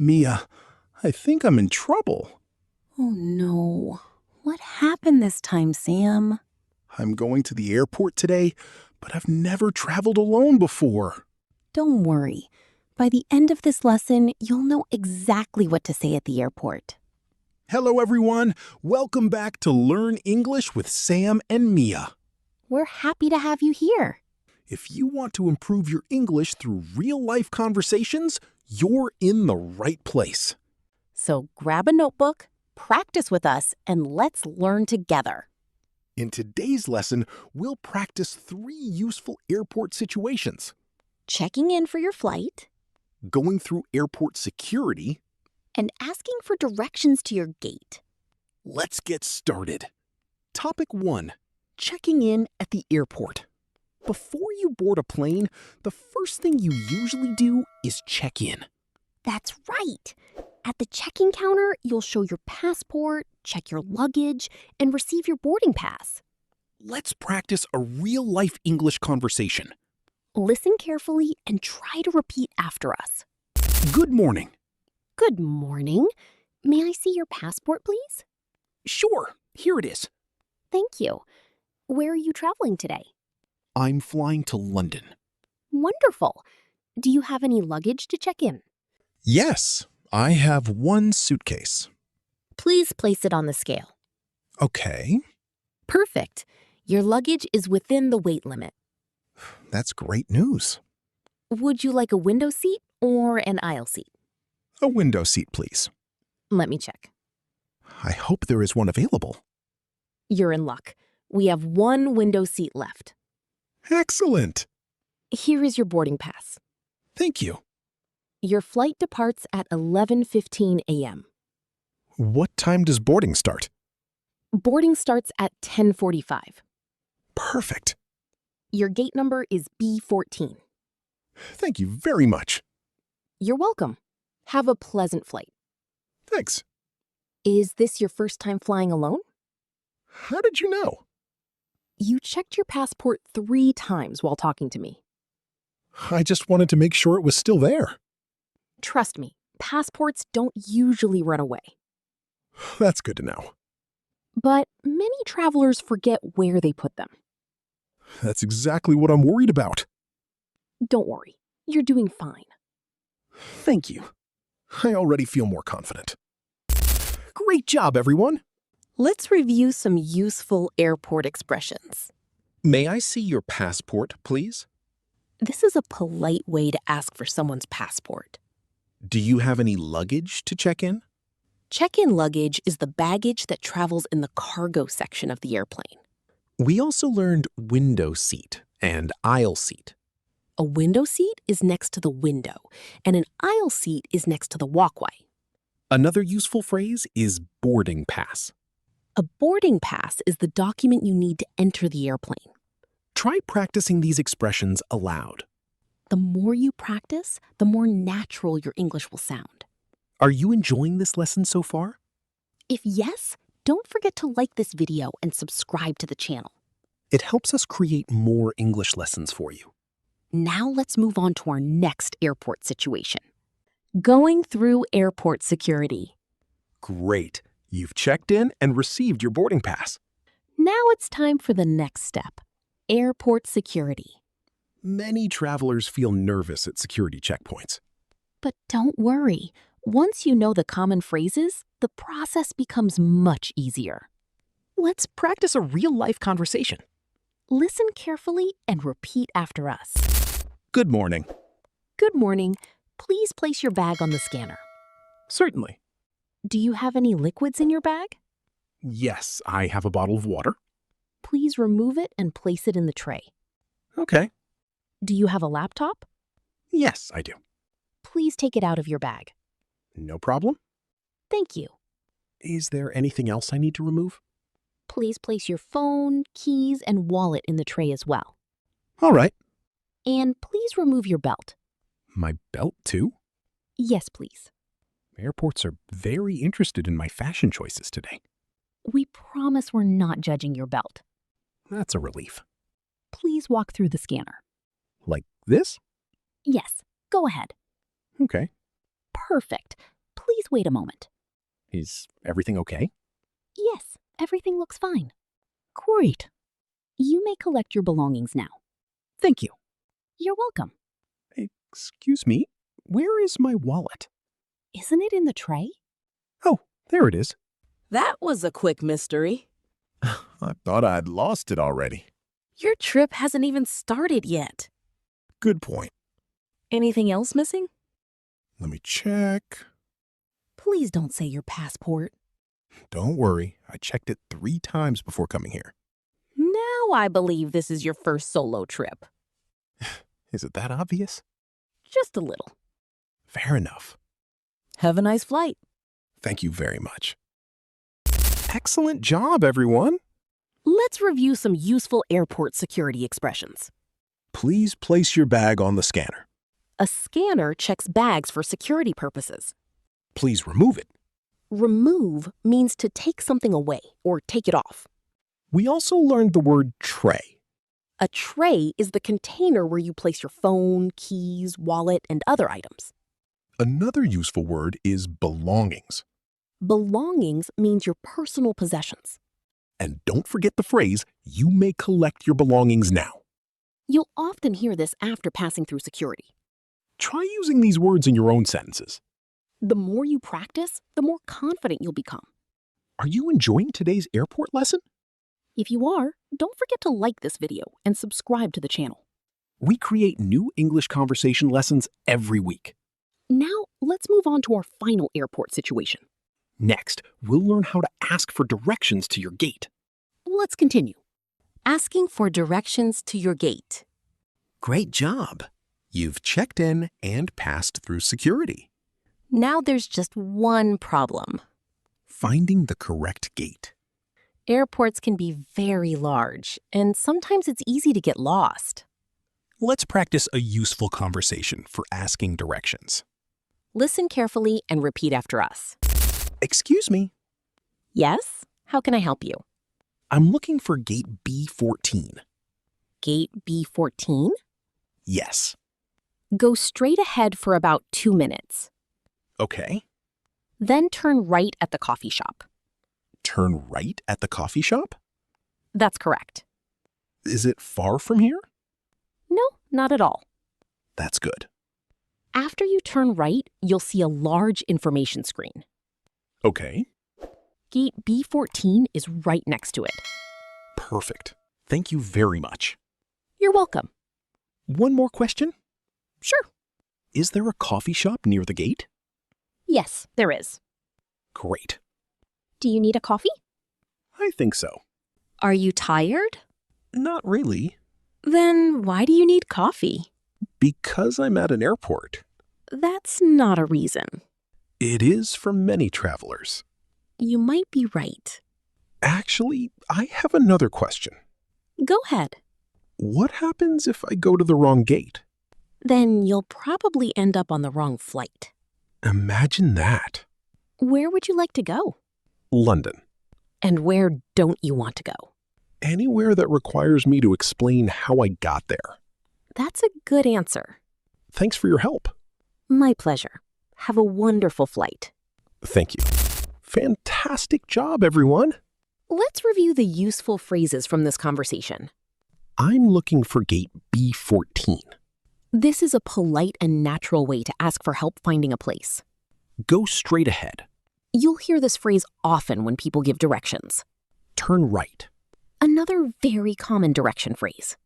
Mia, I think I'm in trouble. Oh no. What happened this time, Sam? I'm going to the airport today, but I've never traveled alone before. Don't worry. By the end of this lesson, you'll know exactly what to say at the airport. Hello, everyone. Welcome back to Learn English with Sam and Mia. We're happy to have you here. If you want to improve your English through real-life conversations, you're in the right place. So grab a notebook, practice with us, and let's learn together. In today's lesson, we'll practice 3 useful airport situations: Checking in for your flight, going through airport security. and asking for directions to your gate. Let's get started. Topic 1. Checking in at the airport. Before you board a plane, the first thing you usually do is check in. That's right. At the check-in counter, you'll show your passport, check your luggage, and receive your boarding pass. Let's practice a real-life English conversation. Listen carefully and try to repeat after us. Good morning. Good morning. May I see your passport, please? Sure, here it is. Thank you. Where are you traveling today? I'm flying to London. Wonderful. Do you have any luggage to check in? Yes, I have 1 suitcase. Please place it on the scale. Okay, Perfect. Your luggage is within the weight limit. that's great news. Would you like a window seat or an aisle seat? A window seat, please. Let me check. I hope there is one available. You're in luck. We have 1 window seat left. Excellent. Here is your boarding pass. Thank you. Your flight departs at 11:15 a.m. What time does boarding start? Boarding starts at 10:45. Perfect. Your gate number is B14. Thank you very much. You're welcome. Have a pleasant flight. Thanks. Is this your first time flying alone? How did you know? You checked your passport 3 times while talking to me. I just wanted to make sure it was still there. Trust me, passports don't usually run away. That's good to know. But many travelers forget where they put them. That's exactly what I'm worried about. Don't worry, you're doing fine. Thank you. I already feel more confident. Great job, everyone. Let's review some useful airport expressions. May I see your passport, please? This is a polite way to ask for someone's passport. Do you have any luggage to check in? Check-in luggage is the baggage that travels in the cargo section of the airplane. We also learned window seat and aisle seat. A window seat is next to the window, and an aisle seat is next to the walkway. Another useful phrase is boarding pass. A boarding pass is the document you need to enter the airplane. Try practicing these expressions aloud. The more you practice, the more natural your English will sound. Are you enjoying this lesson so far? If yes, don't forget to like this video and subscribe to the channel. It helps us create more English lessons for you. Now let's move on to our next airport situation. Going through airport security. Great. You've checked in and received your boarding pass. Now it's time for the next step, airport security. Many travelers feel nervous at security checkpoints. But don't worry. Once you know the common phrases, the process becomes much easier. Let's practice a real-life conversation. Listen carefully and repeat after us. Good morning. Good morning. Please place your bag on the scanner. Certainly. Do you have any liquids in your bag? Yes, I have a bottle of water. Please remove it and place it in the tray. Okay. Do you have a laptop? Yes, I do. Please take it out of your bag. No problem. Thank you. Is there anything else I need to remove? Please place your phone, keys, and wallet in the tray as well. All right. And please remove your belt. My belt, too? Yes, please. Airports are very interested in my fashion choices today. We promise we're not judging your belt. That's a relief. Please walk through the scanner. Like this? Yes, go ahead. Okay. Perfect. Please wait a moment. Is everything okay? Yes, everything looks fine. Great. You may collect your belongings now. Thank you. You're welcome. Excuse me, where is my wallet? Isn't it in the tray? Oh, there it is. That was a quick mystery. I thought I'd lost it already. Your trip hasn't even started yet. Good point. Anything else missing? Let me check. Please don't say your passport. Don't worry, I checked it 3 times before coming here. Now I believe this is your first solo trip. Is it that obvious? Just a little. Fair enough. Have a nice flight. Thank you very much. Excellent job, everyone. Let's review some useful airport security expressions. Please place your bag on the scanner. A scanner checks bags for security purposes. Please remove it. Remove means to take something away or take it off. We also learned the word tray. A tray is the container where you place your phone, keys, wallet, and other items. Another useful word is belongings. Belongings means your personal possessions. And don't forget the phrase, you may collect your belongings now. You'll often hear this after passing through security. Try using these words in your own sentences. The more you practice, the more confident you'll become. Are you enjoying today's airport lesson? If you are, don't forget to like this video and subscribe to the channel. We create new English conversation lessons every week. Now, let's move on to our final airport situation. Next, we'll learn how to ask for directions to your gate. Let's continue. Asking for directions to your gate. Great job. You've checked in and passed through security. Now there's just one problem. Finding the correct gate. Airports can be very large, and sometimes it's easy to get lost. Let's practice a useful conversation for asking directions. Listen carefully and repeat after us. Excuse me, Yes? How can I help you? I'm looking for gate B14. Gate B14? Yes. Go straight ahead for about 2 minutes. Okay. Then turn right at the coffee shop. Turn right at the coffee shop? That's correct. Is it far from here? No, not at all. That's good. After you turn right, you'll see a large information screen. Okay. Gate B14 is right next to it. Perfect. Thank you very much. You're welcome. One more question. Sure. Is there a coffee shop near the gate? Yes, there is. Great. Do you need a coffee? I think so. Are you tired? Not really. Then why do you need coffee? Because I'm at an airport. That's not a reason. It is for many travelers. You might be right. Actually, I have another question. Go ahead. What happens if I go to the wrong gate? Then you'll probably end up on the wrong flight. Imagine that. Where would you like to go? London. And where don't you want to go? Anywhere that requires me to explain how I got there. That's a good answer. Thanks for your help. My pleasure. Have a wonderful flight. Thank you. Fantastic job, everyone. Let's review the useful phrases from this conversation. I'm looking for gate B14. This is a polite and natural way to ask for help finding a place. Go straight ahead. You'll hear this phrase often when people give directions. Turn right. Another very common direction phrase.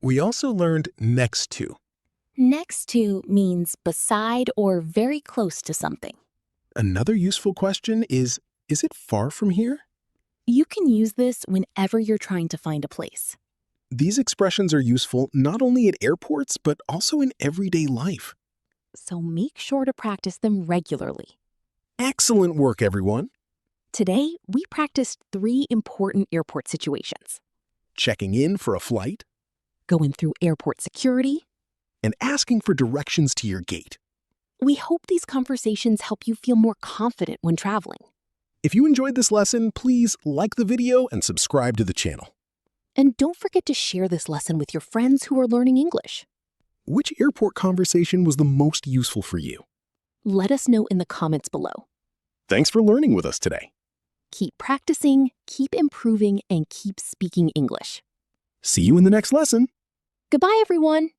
We also learned next to. Next to means beside or very close to something. Another useful question is it far from here? You can use this whenever you're trying to find a place. These expressions are useful not only at airports, but also in everyday life. So make sure to practice them regularly. Excellent work, everyone. Today, we practiced 3 important airport situations. Checking in for a flight Going through airport security. and asking for directions to your gate. We hope these conversations help you feel more confident when traveling. If you enjoyed this lesson, please like the video and subscribe to the channel. And don't forget to share this lesson with your friends who are learning English. Which airport conversation was the most useful for you? Let us know in the comments below. Thanks for learning with us today. Keep practicing, keep improving, and keep speaking English. See you in the next lesson. Goodbye, everyone.